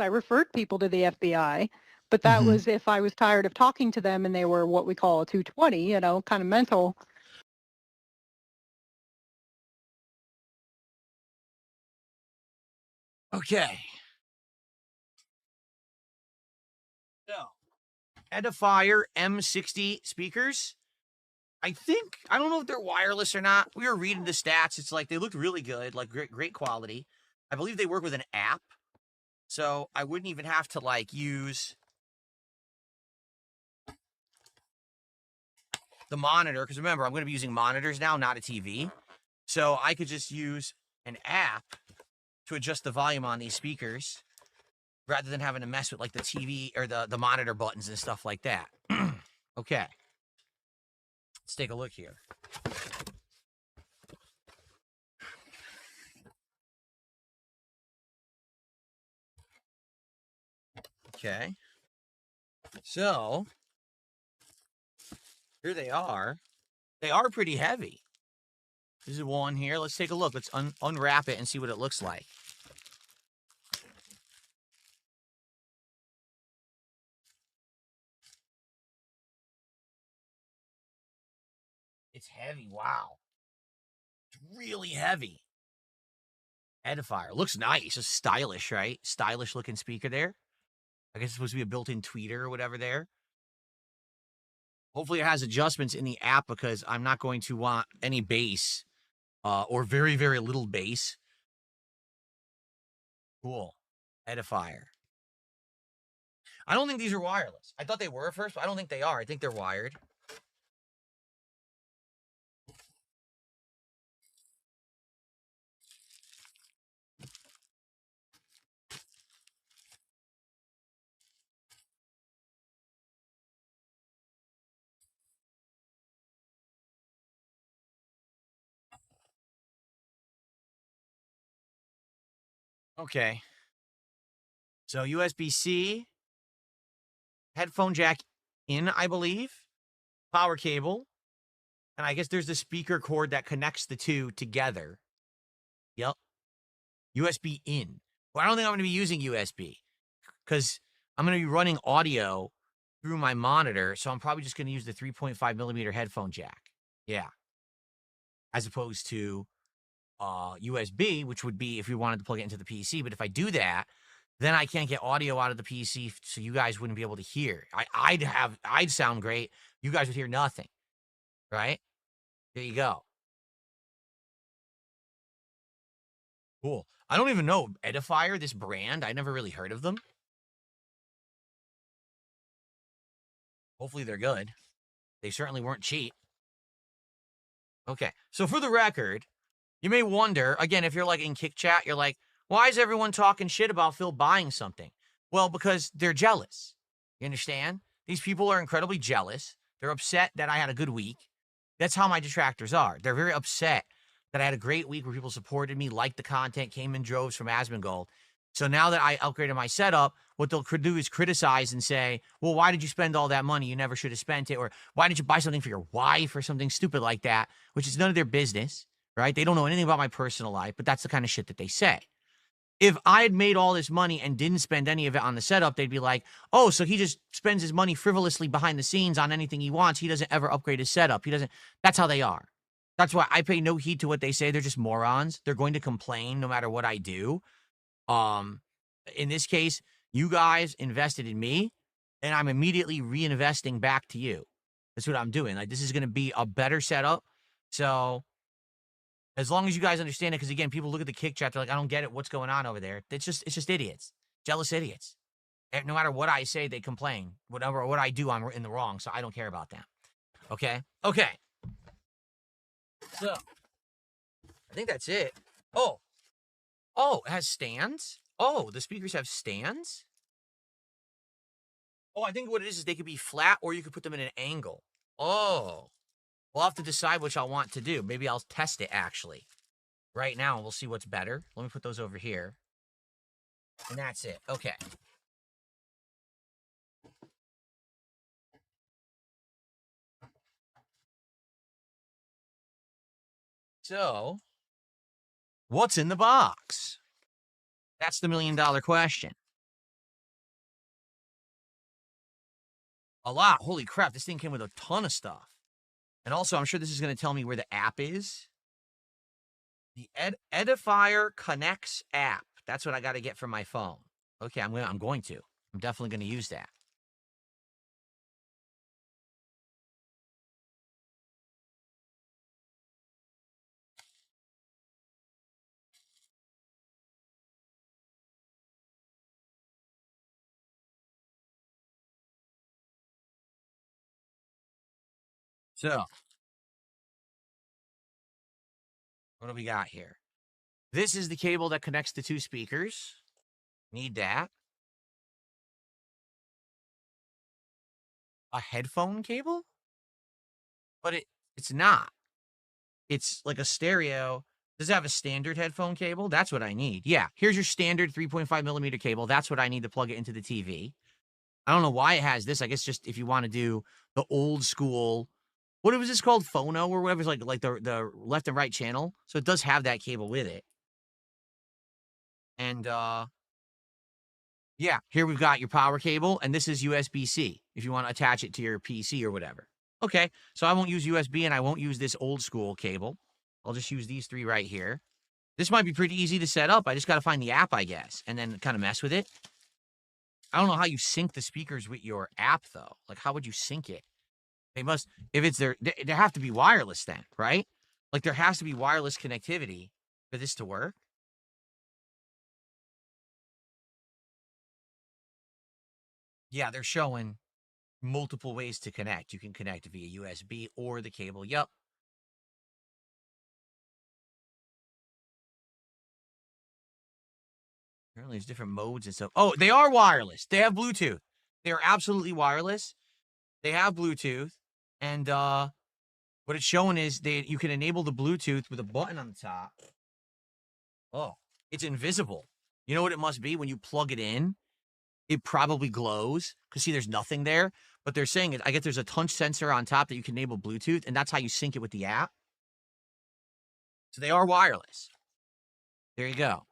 I referred people to the FBI, but that Mhm. was if I was tired of talking to them and they were what we call a 220, kind of mental. Okay. So, Edifier M60 speakers. I don't know if they're wireless or not. We were reading the stats. It's like they looked really good, like great quality. I believe they work with an app. So I wouldn't even have to like use the monitor. Because remember, I'm going to be using monitors now, not a TV. So I could just use an app to adjust the volume on these speakers rather than having to mess with like the TV or the monitor buttons and stuff like that. Okay. Let's take a look here. Okay. So here they are. They are pretty heavy. This is one here. Let's take a look. Let's unwrap it and see what it looks like. It's heavy. Wow. It's really heavy. Edifier. Looks nice. It's stylish, right? Stylish looking speaker there. I guess it's supposed to be a built-in tweeter or whatever there. Hopefully it has adjustments in the app because I'm not going to want any bass or very, very little bass. Cool. Edifier. I don't think these are wireless. I thought they were at first, but I don't think they are. I think they're wired. Okay. So USB-C, headphone jack in, I believe, power cable, and I guess there's the speaker cord that connects the two together. Yep. USB in. Well, I don't think I'm going to be using USB because I'm going to be running audio through my monitor, so I'm probably just going to use the 3.5 millimeter headphone jack. Yeah. As opposed to USB, which would be if we wanted to plug it into the PC. But if I do that, then I can't get audio out of the PC, so you guys wouldn't be able to hear. I'd sound great. You guys would hear nothing, right? There you go. Cool. I don't even know Edifier, this brand. I never really heard of them. Hopefully they're good. They certainly weren't cheap. Okay. So for the record, you may wonder, again, if you're like in Kick Chat, you're like, why is everyone talking shit about Phil buying something? Well, because they're jealous. You understand? These people are incredibly jealous. They're upset that I had a good week. That's how my detractors are. They're very upset that I had a great week where people supported me, liked the content, came in droves from Asmongold. So now that I upgraded my setup, what they'll do is criticize and say, well, why did you spend all that money? You never should have spent it. Or why did you buy something for your wife or something stupid like that, which is none of their business, right? They don't know anything about my personal life, but that's the kind of shit that they say. If I had made all this money and didn't spend any of it on the setup, they'd be like, oh, so he just spends his money frivolously behind the scenes on anything he wants. He doesn't ever upgrade his setup. That's how they are. That's why I pay no heed to what they say. They're just morons. They're going to complain no matter what I do. Um, in this case, you guys invested in me, and I'm immediately reinvesting back to you. That's what I'm doing. Like, this is going to be a better setup. So as long as you guys understand it, because again, people look at the Kick Chat, they're like, I don't get it. What's going on over there? It's just idiots, jealous idiots. And no matter what I say, they complain. What I do, I'm in the wrong. So I don't care about them. Okay. Okay. So I think that's it. Oh, it has stands. Oh, the speakers have stands. Oh, I think what it is they could be flat or you could put them in an angle. Oh, we'll have to decide which I want to do. Maybe I'll test it actually. Right now, we'll see what's better. Let me put those over here. And that's it. Okay. So, what's in the box? That's the $1 million question. A lot. Holy crap, this thing came with a ton of stuff. And also, I'm sure this is going to tell me where the app is. The Edifier Connects app. That's what I got to get from my phone. Okay, I'm going to. I'm definitely going to use that. So, what do we got here? This is the cable that connects the two speakers. Need that. A headphone cable? But it's not. It's like a stereo. Does it have a standard headphone cable? That's what I need. Yeah, here's your standard 3.5 millimeter cable. That's what I need to plug it into the TV. I don't know why it has this. I guess just if you want to do the old school, what was this called? Phono or whatever. It's like the left and right channel. So it does have that cable with it. And yeah, here we've got your power cable, and this is USB-C if you want to attach it to your PC or whatever. Okay, so I won't use USB and I won't use this old school cable. I'll just use these three right here. This might be pretty easy to set up. I just got to find the app, I guess, and then kind of mess with it. I don't know how you sync the speakers with your app, though. Like, how would you sync it? They must, if it's there, they have to be wireless then, right? Like, there has to be wireless connectivity for this to work. Yeah, they're showing multiple ways to connect. You can connect via USB or the cable. Yep. Apparently, there's different modes and stuff. Oh, they are wireless. They have Bluetooth. They are absolutely wireless. They have Bluetooth. And what it's showing is you can enable the Bluetooth with a button on the top. Oh, it's invisible. You know what it must be? When you plug it in, it probably glows. Because, see, there's nothing there. But they're saying, I guess there's a touch sensor on top that you can enable Bluetooth. And that's how you sync it with the app. So they are wireless. There you go.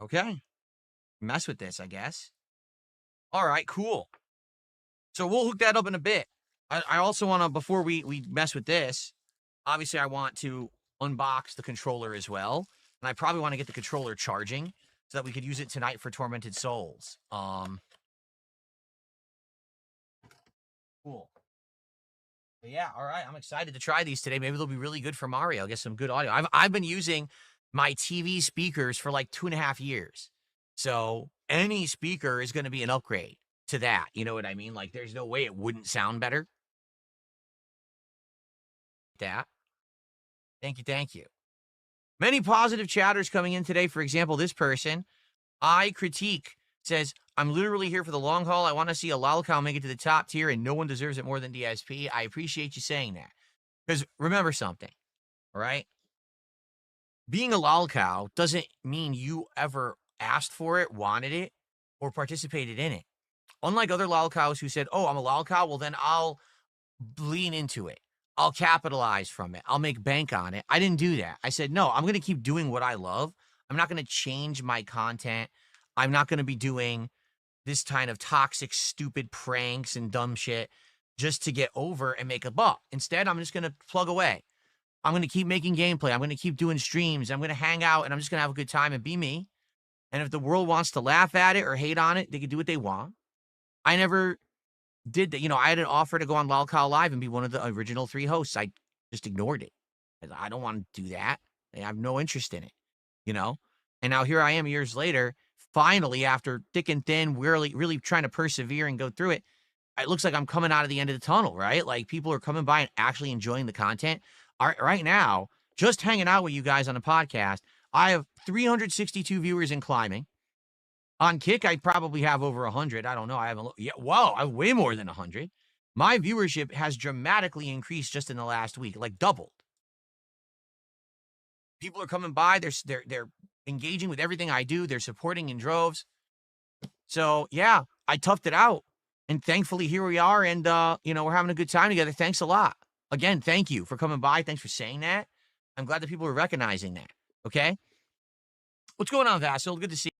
Okay. Mess with this, I guess. All right, cool. So we'll hook that up in a bit. I also want to, before we mess with this, obviously I want to unbox the controller as well. And I probably want to get the controller charging so that we could use it tonight for Tormented Souls. Cool. But yeah, all right. I'm excited to try these today. Maybe they'll be really good for Mario. Get some good audio. I've been using my TV speakers for like 2.5 years. So any speaker is going to be an upgrade to that. You know what I mean? Like, there's no way it wouldn't sound better. That. Thank you. Thank you. Many positive chatters coming in today. For example, this person, I Critique, says, I'm literally here for the long haul. I want to see a lolcow make it to the top tier, and no one deserves it more than DSP. I appreciate you saying that. Because remember something, all right? Being a lolcow doesn't mean you ever asked for it, wanted it, or participated in it. Unlike other lolcows who said, oh, I'm a lolcow, well, then I'll lean into it. I'll capitalize from it. I'll make bank on it. I didn't do that. I said, no, I'm going to keep doing what I love. I'm not going to change my content. I'm not going to be doing this kind of toxic, stupid pranks and dumb shit just to get over and make a buck. Instead, I'm just going to plug away. I'm going to keep making gameplay. I'm going to keep doing streams. I'm going to hang out, and I'm just going to have a good time and be me. And if the world wants to laugh at it or hate on it, they can do what they want. I never did that. You know, I had an offer to go on Lolcow Live and be one of the original 3 hosts. I just ignored it. I don't want to do that. I have no interest in it, you know? And now here I am years later, finally, after thick and thin, really trying to persevere and go through it. It looks like I'm coming out of the end of the tunnel, right? Like, people are coming by and actually enjoying the content. Right now, just hanging out with you guys on the podcast, I have 362 viewers in climbing. On Kick, I probably have over 100. I don't know. I haven't looked. Yeah, whoa, I have way more than 100. My viewership has dramatically increased just in the last week, like doubled. People are coming by. They're engaging with everything I do. They're supporting in droves. So yeah, I toughed it out, and thankfully here we are. And you know, we're having a good time together. Thanks a lot. Again, thank you for coming by. Thanks for saying that. I'm glad that people are recognizing that. Okay, what's going on, Vassal? Good to see you.